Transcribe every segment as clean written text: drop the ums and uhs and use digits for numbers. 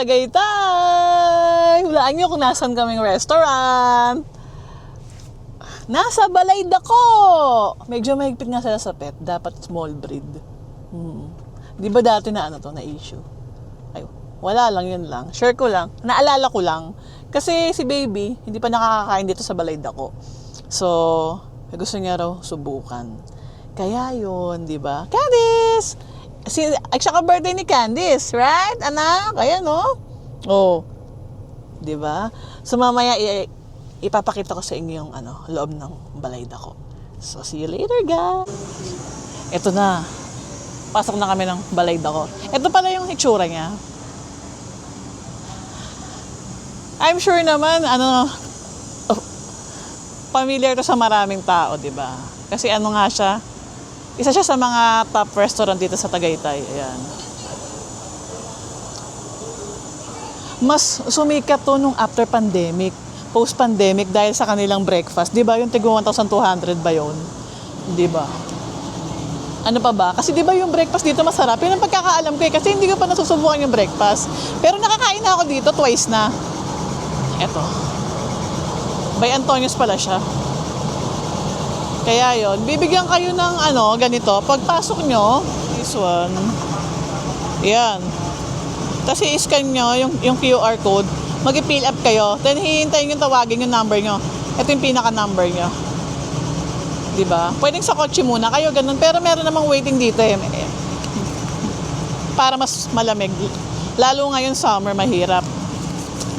Tagaytay! Hulaan nyo kung nasan kaming restaurant. Nasa Balayda ko! Medyo mahigpit nga sila sa pet. Dapat small breed. Di ba dati na na issue? Ay, wala lang, yun lang. Share ko lang. Naalala ko lang. Kasi si baby, hindi pa nakakakain dito sa Balayda ko. So, gusto niya raw subukan. Kaya yun, di ba? Candice! Siya birthday ni Candice, right? Anak, ayan oh. 'Di ba? So mamaya ipapakita ko sa inyo yung loob ng Balayda ko. So see you later, guys. Ito na. Pasok na kami ng Balayda ko. Ito pala yung itsura niya. I'm sure naman familiar to sa maraming tao, 'di ba? Kasi nga siya, isa siya sa mga top restaurant dito sa Tagaytay. Ayan. Mas sumikat to nung after pandemic, post-pandemic dahil sa kanilang breakfast. 'Di ba? Yung tig 1,200 ba 'yon? 'Di ba? Ano pa ba? Kasi 'di ba yung breakfast dito masarap? Yun ang pagkakaalam ko kasi hindi ko pa nasusubukan yung breakfast. Pero nakakain na ako dito twice na. Eto. By Antonio's pala siya. Kaya yon, bibigyan kayo ng ganito. Pagpasok nyo, this one. Yan. Tapos i-scan nyo yung QR code. Mag-fill up kayo. Then hihintayin yung tawagin yung number nyo. Ito yung pinaka-number nyo. Diba? Pwedeng sa kotse muna kayo, ganun. Pero meron namang waiting dito para mas malamig. Lalo ngayon summer, mahirap.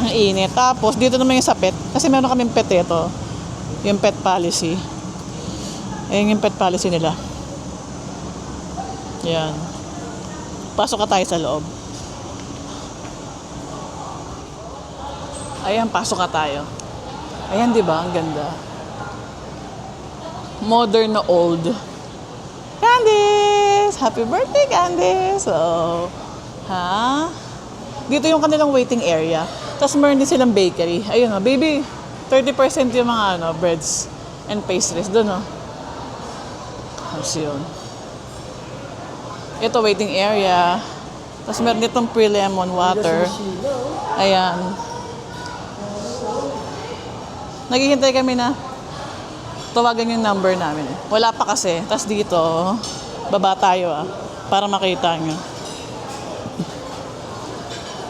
Ang init. Tapos dito naman yung sa pet. Kasi meron kaming pet ito. Yung pet policy. Ayan yung pet policy nila. Yan. Pasok ka tayo sa loob. Ayan, pasok ka tayo. Ayan, di ba? Ang ganda. Modern na old. Candice! Happy birthday, Candice! So, dito yung kanilang waiting area. Tapos meron din silang bakery. Ayun baby, 30% yung mga breads and pastries doon Tapos yun. Ito waiting area. Tapos meron ditong pre-lemon water. Ayan. Naghihintay kami na tawagan yung number namin. Wala pa kasi. Tapos dito, baba tayo para makita nyo.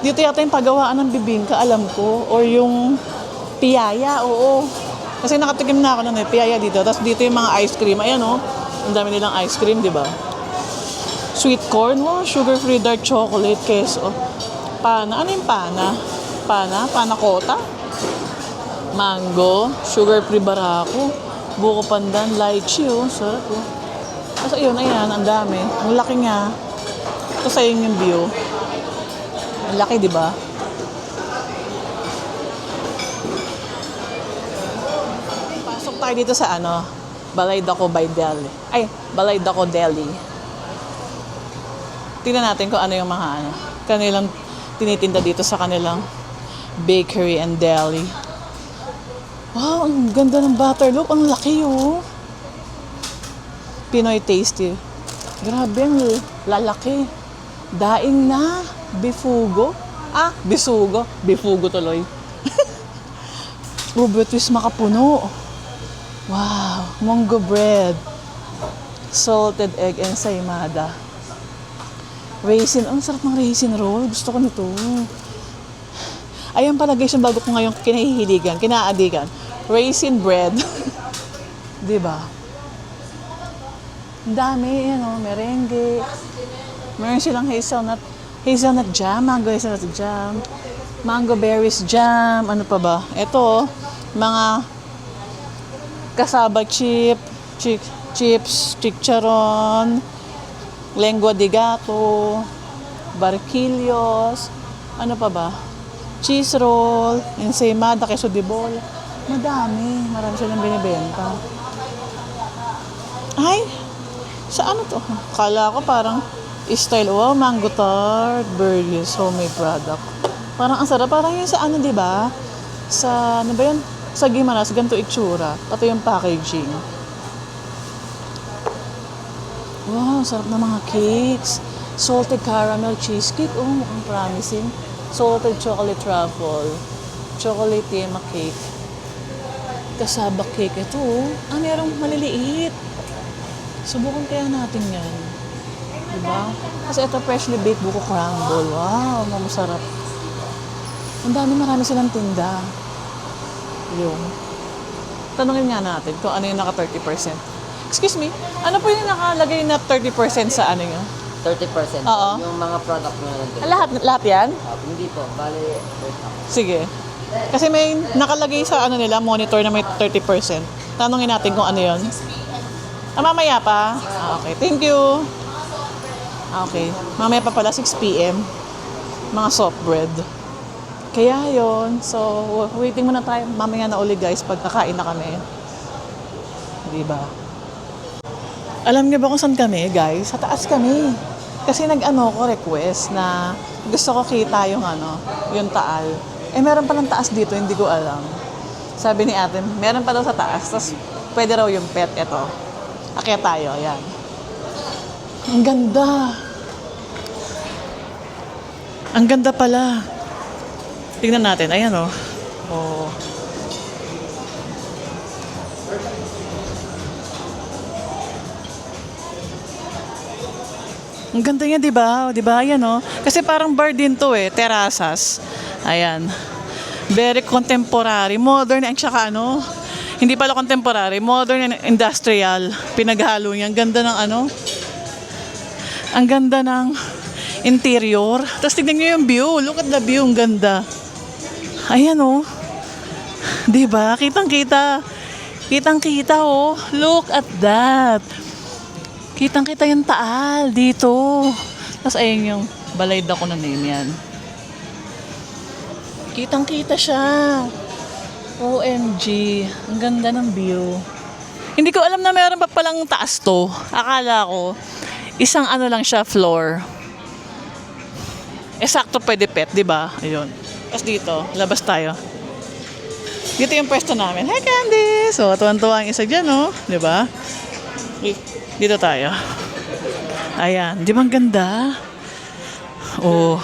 Dito yata yung pagawaan ng bibingka, alam ko. Or yung piyaya, oo. Kasi nakatikim na ako ng piyaya dito. Tapos dito yung mga ice cream. Ayan ang dami nilang ice cream, di ba? Sweet corn, sugar-free dark chocolate, queso. Pana, ano yung pana? Pana cotta. Mango, sugar-free barako. Buko pandan, lychee, sarap Tapos ayun, ayan, ang dami. Ang laki nga. Ito sa yung view. Ang laki, di ba? Pasok tayo dito sa Balayda ko by Deli. Ay, Balayda ko Deli. Tingnan natin kung ano yung mga kanilang tinitinda dito sa kanilang bakery and deli. Wow, ang ganda ng butterloaf. Ang laki Pinoy tasty. Grabe, ang lalaki. Daing na. Bifugo. Bisugo. Bifugo tuloy. Rubetis makapuno. Wow, munggo bread. Salted egg ensaymada. Raisin. Ang sarap ng raisin roll. Gusto ko nito. Ayan pala guys, yung bago ko ngayon kinaadigan. Raisin bread. Diba? Ang dami, merengue. Meron silang hazelnut jam, mango hazelnut jam, mango berries jam, ano pa ba? Ito, mga kasaba chips, chicharon, lengua de gato, barquillos, ano pa ba? Cheese roll, ensaymada, queso de bola. Marami silang binibenta. Ay, sa ano to? Kala ko parang style, wow, mango tart, Burgess, homemade product. Parang ang sarap, parang yun sa ano, di ba? Sa, ano ba yun? Sa Gimaras, ganito itsura. Ito yung packaging. Wow, sarap na mga cakes. Salted caramel cheesecake. Oh, mukhang promising. Salted chocolate truffle. Chocolate tema cake. Kasaba cake. Ito, oh. Merong maliliit. Subukan kaya natin yan. Diba? Kasi ito freshly baked buko crumble. Wow, masarap. Ang marami silang tinda. Yung. Tanungin nga natin kung ano yung naka 30%. Excuse me, ano po yung nakalagay na 30% sa ano nyo? 30%. Oo. Yung mga product mo nandun. Lahat yan? Hindi po. Bali, wait lang. Sige. Kasi may nakalagay sa ano nila, monitor na may 30%. Tanungin natin kung ano yun. Mamaya pa? Okay, thank you. Okay, mamaya pa pala 6 p.m. Mga soft bread. Kaya yon. So, waiting muna tayo. Mamaya na uli guys, pag nakain na kami. Diba? Alam niyo ba kung saan kami guys? Sa taas kami. Kasi nag-ano ko request na gusto ko kita yung ano, yung taal. Meron palang taas dito, hindi ko alam. Sabi ni ate, meron pa daw sa taas. Tapos, pwede raw yung pet. Ito. Akyat tayo, yan. Ang ganda. Ang ganda pala. Tingnan natin. Ayan, oh. Oh. Ang ganda niya, 'di ba? 'Di ba? Ayan, oh. Kasi parang bar din 'to eh, terasas. Ayan. Very contemporary, modern at saka ano, hindi pala contemporary, modern and industrial. Pinaghalo niya. Ang ganda ng ano. Ang ganda ng interior. Tapos tignan niyo yung view. Look at the view. Ang ganda. Ayan, oh. Diba? Kitang-kita. Kitang-kita, oh. Look at that. Kitang-kita yung taal dito. Tapos ayun yung balayda ko na name yan. Kitang-kita siya. OMG. Ang ganda ng view. Hindi ko alam na meron pa palang taas to. Akala ko, isang ano lang siya, floor. Sakto pwede pet, di ba? Ayun. Tapos dito, labas tayo. Dito yung pwesto namin. Hi, Candy! So, tuwan-tuwa ang isa dyan, no? Di ba? Dito tayo. Ayan. Di ba ang ganda? Oh.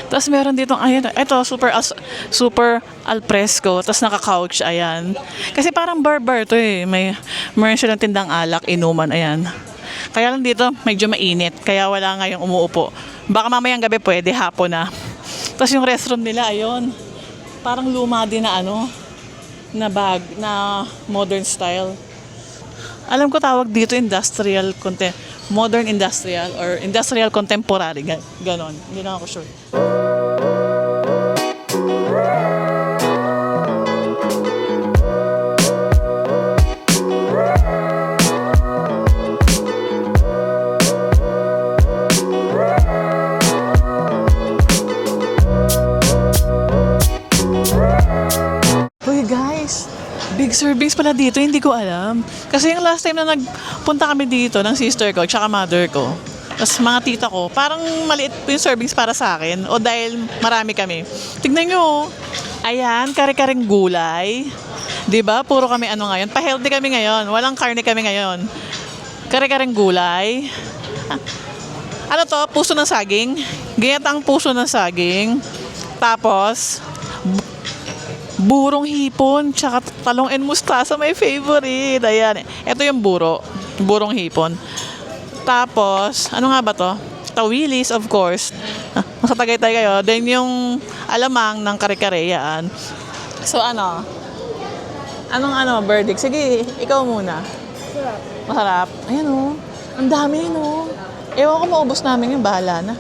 Tapos meron dito, ayan, ito, super alfresco. Tapos naka-couch, ayan. Kasi parang bar to eh. Meron silang tindang alak, inuman, ayan. Kaya lang dito, medyo mainit. Kaya wala nga yung umuupo. Baka mamayang gabi pwede, hapon na. Tapos yung restroom nila, ayun. Parang luma din na ano, na bag, na modern style. Alam ko tawag dito modern industrial or industrial contemporary. Ganon. Hindi na ako sure. Uy guys, big servings pala dito, hindi ko alam. Kasi yung last time na nagpunta kami dito ng sister ko, tsaka mother ko, tapos mga tita ko, parang maliit po yung servings para sa akin. O dahil marami kami. Tignan nyo, ayan, kare-kareng gulay. Diba? Puro kami ano ngayon. Pa-healthy kami ngayon. Walang karne kami ngayon. Kare-kareng gulay. Ano to? Puso ng saging. Ginatang puso ng saging. Tapos, burong hipon, tsaka talong and mustasa, my favorite. Ayan. Ito yung burong hipon. Tapos, ano nga ba to? Tawilis, of course. Nasa Tagaytay kayo. Then yung alamang ng kare-kare, yan. So, ano? Anong verdict? Sige, ikaw muna. Masarap. Ayan, oh. Ang dami, no? Ewan ko, maubos namin yung bahala na.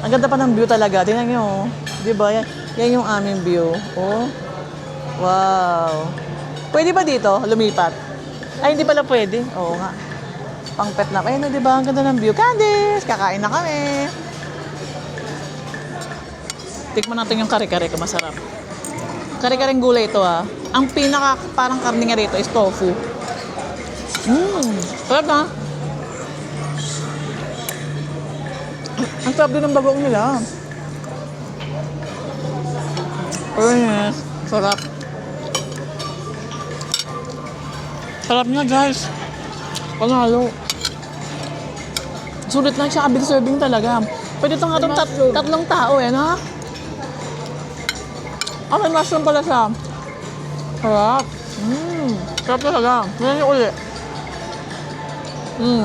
Ang ganda pa ng view talaga. Tingnan nyo. Oh. Di ba? Yan yung aming view. Oh. Wow. Pwede ba dito lumipat? Ay, hindi pala pwede. Oo nga. Pang pet na. Ayun, di ba? Ang ganda ng view. Candice! Kakain na kami. Tikman natin yung kare-kare ko. Masarap. Kare-kareng gulay ito ah. Ang pinaka parang karne nga rito is tofu. Sarap na. Ang sarap din ng bagoong nila. Oh yes. Sarap. Sarap niya guys. Panalo. Sulit lang siya. Big serving talaga. Pwede ito nga itong tatlong tao eh, no? Ah, may mushroom pala siya. Sarap. Sarap talaga. Ganyan yung uli.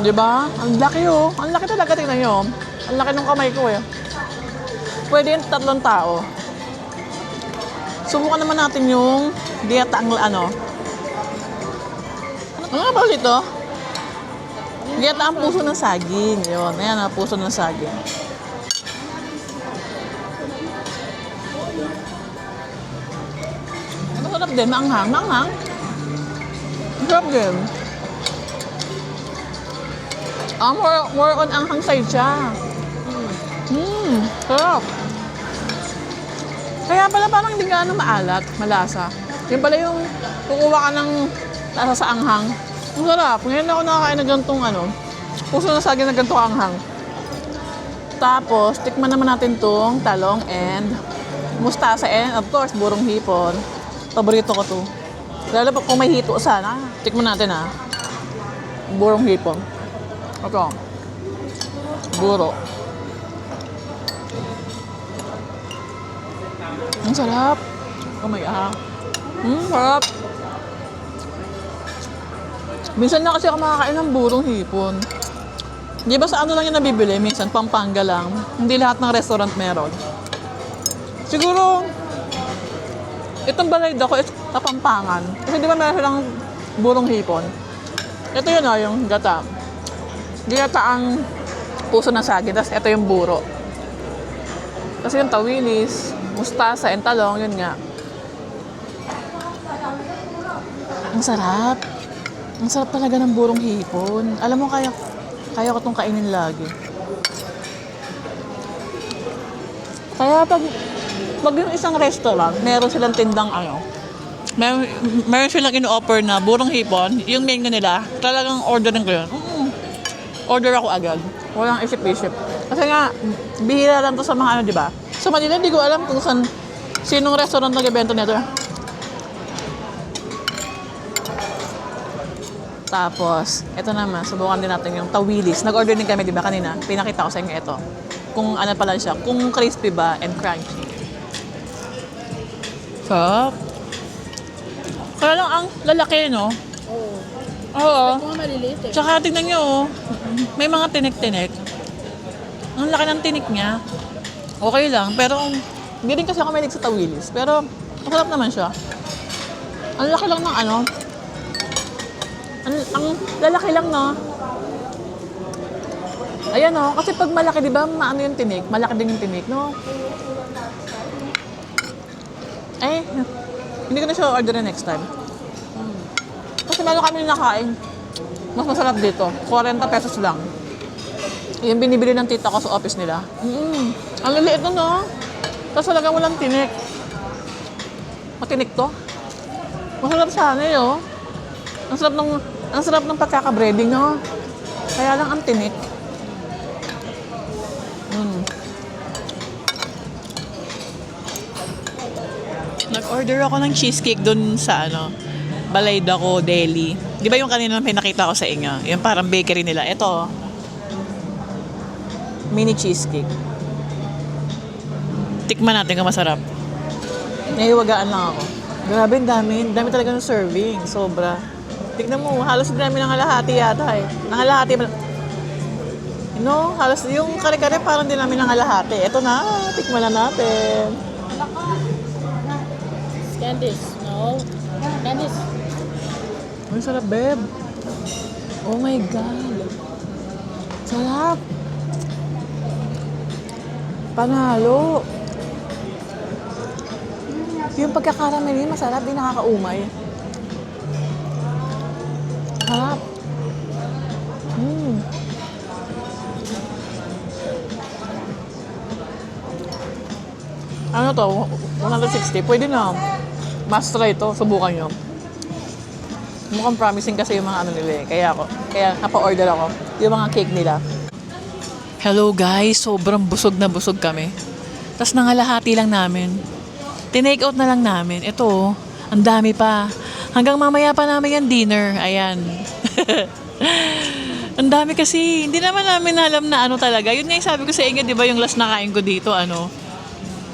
Di ba? Ang laki oh. Ang laki talaga, tingnan nyo. Ang laki ng kamay ko eh. Pwede yung tatlong tao. Subukan naman natin yung dieta ang ano. Ano nga ba ulit ito? Dieta ang puso ng saging. Yun. Ayan ang puso ng saging. Masarap din. Maanghang. Maanghang. Masarap din. More on anghang side siya. Sarap. Kaya pala parang hindi gaano maalat, malasa. Yung pala yung kukuha ka ng lasa sa anghang. Ang sarap. Ngayon ako nakakain na ganitong ano, puso na saging na ganitong anghang. Tapos, tikman naman natin tong talong and mustasa and of course, burong hipon. Paborito ko to. Lalo pa kung may hito sana. Tikman natin ha. Burong hipon. Ito. Buro. Ang sarap. Oh my God. Sarap. Minsan na kasi ako makakain ng burong hipon. Di ba sa ano lang yung nabibili? Minsan, Pampanga lang. Hindi lahat ng restaurant meron. Siguro, itong balay ko is Kapampangan. Kasi di ba meron silang burong hipon? Ito yun o, yung gata. Gata ang puso ng saging. Tapos ito yung buro. Kasi yung tawilis, mustasa, and talong, yun nga. Ang sarap. Ang sarap talaga ng burong hipon. Alam mo, kaya ko itong kainin lagi. Kaya pag yung isang restaurant, meron silang tindang ano, meron silang in-offer na burong hipon, yung menu nila, talagang orderin ko yun. Order ako agad. Walang isip-isip. Kasi nga, bihira lang to sa mga ano, di ba? Sa Manila, hindi ko alam kung sinong restaurant nag-ibento nito. Tapos, ito naman, subukan din natin yung tawilis. Nag-order din kami, di ba, kanina? Pinakita ko sa inyo ito. Kung ano pala siya, kung crispy ba and crunchy. Sarap. Kaya lang ang lalaki, no? Oo. Kung maliliit eh. Tsaka tignan nyo, oh. May mga tinik-tinik. Ang laki ng tinik niya. Okay lang, pero hindi rin kasi ako mahilig sa tawilis. Pero, masarap naman siya. Ang laki lang ng ano. Ang lalaki lang, no? Ayan, no? Kasi pag malaki, di ba, maano yung tinik? Malaki din yung tinik, no? Eh, hindi ko na siya orderin next time. Kasi meron kami nakain. Mas masarap dito. 40 pesos lang. Yung binibili ng tita ko sa office nila. Ang liliit na, no? Tapos talagang walang tinik. Matinik to. Masarap sana eh, oh. Ang sarap ng pagkaka-breading, no? Kaya lang ang tinik. Nag-order ako ng cheesecake dun sa ano, Balaydaco Deli. Di ba yung kanina pinakita ko sa inyo? Yung parang bakery nila. Ito, mini cheesecake. Tikman natin kung masarap. Nahiwagaan lang ako. Grabe, dami talaga ng serving. Sobra. Tignan mo, halos dami ng halahati yata eh. Ng halahati. No, halos yung kare-kare parang din namin ng halahati. Ito na, tikman na natin. Candice, no? Candice. Ay, sarap, babe. Oh my God. Sarap. Panalo. Yung pagkakarameli, masarap. Di nakakaumay. Harap. Ano to? 160. Pwede na. Must try to. Subukan nyo. Mukhang promising kasi yung mga ano nila eh. Kaya napa-order ako. Yung mga cake nila. Hello guys, sobrang busog na busog kami. Tapos nangalahati lang namin. Tinake out na lang namin. Ito, ang dami pa. Hanggang mamaya pa namin yung dinner. Ayan. Ang dami kasi. Hindi naman namin alam na ano talaga. Yun nga yung sabi ko sa inyo, di ba yung last na kain ko dito, ano,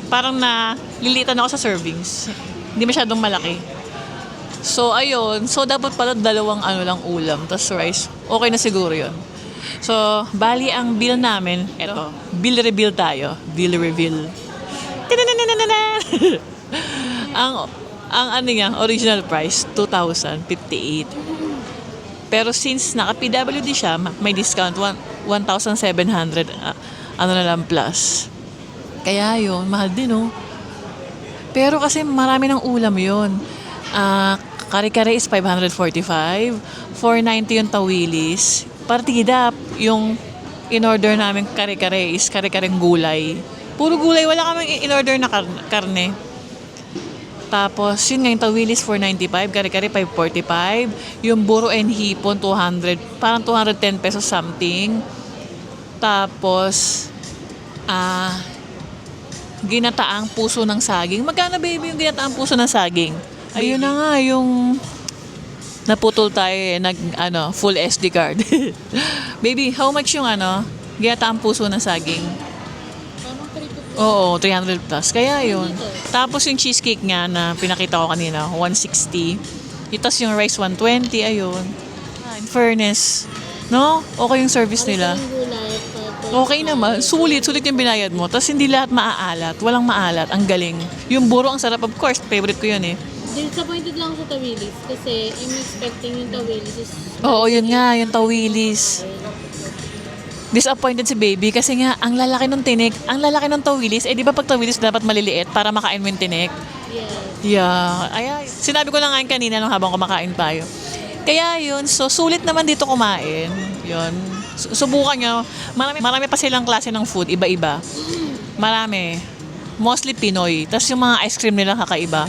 parang na lilitan ako sa servings. Hindi masyadong malaki. So, ayun. So, dapat pala dalawang ano lang ulam. Tapos rice. Okay na siguro yun. So, bali ang bill namin, eto, bill reveal tayo. Bill reveal. ang ano nga, original price, 2,058. Pero since naka-PWD siya, may discount, 1,700, ano na lang plus. Kaya yun, mahal din oh. Pero kasi marami ng ulam yun. Kare-kare is 545, 490 yung tawilis. Partida, yung in-order namin kare-kare is kare-kareng gulay. Puro gulay, wala kaming in-order na karne. Tapos, yun nga yung tawilis 495, kare-kare 545. Yung buro and hipon 200, parang 210 pesos something. Tapos, ginataang puso ng saging. Magkano baby yung ginataang puso ng saging? Ayun na nga, yung naputol tayo eh, full SD card. Baby, how much yung ginataang puso ng saging? Oo, 300 plus. Kaya yun. Tapos yung cheesecake nga na pinakita ko kanina, 160. Tapos yung rice, 120. Ayun. In fairness, no? Okay yung service nila. Okay naman. Sulit yung binayad mo. Tapos hindi lahat maaalat. Walang maalat. Ang galing. Yung buro, ang sarap. Of course, favorite ko yun eh. Disappointed lang sa tawilis kasi I'm expecting yung tawilis is... Oo, yun nga. Yung tawilis. Disappointed si baby kasi nga, ang lalaki ng tinik. Ang lalaki ng tawilis. Eh, di ba pag tawilis dapat maliliit para makain mo yung tinik? Yes. Yeah. Ay, sinabi ko lang nga kanina nung habang kumakain tayo. Kaya yun, so sulit naman dito kumain. Yun. Subukan nyo. Marami pa silang klase ng food, iba-iba. Marami. Mostly Pinoy. Tapos yung mga ice cream nila kakaiba.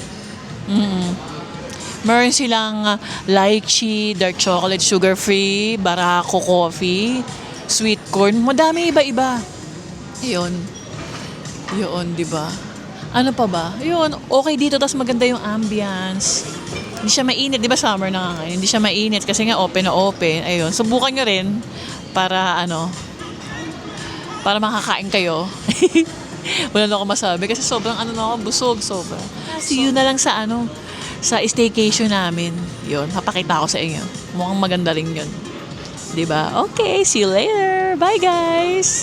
Meron silang lychee, dark chocolate, sugar-free, barako coffee, sweet corn. Madami iba-iba. Yun, di ba? Ano pa ba? Yun, okay dito. Tapos maganda yung ambience. Hindi siya mainit. Di ba summer na nga ngayon? Hindi siya mainit kasi nga open na open. Ayun, subukan nyo rin para para makakain kayo. Wala na ako masabi kasi sobrang na ako, busog, sobra. See you na lang sa sa staycation namin. Yun, papakita ko sa inyo. Mukhang maganda rin yun. Diba? Okay, see you later. Bye guys!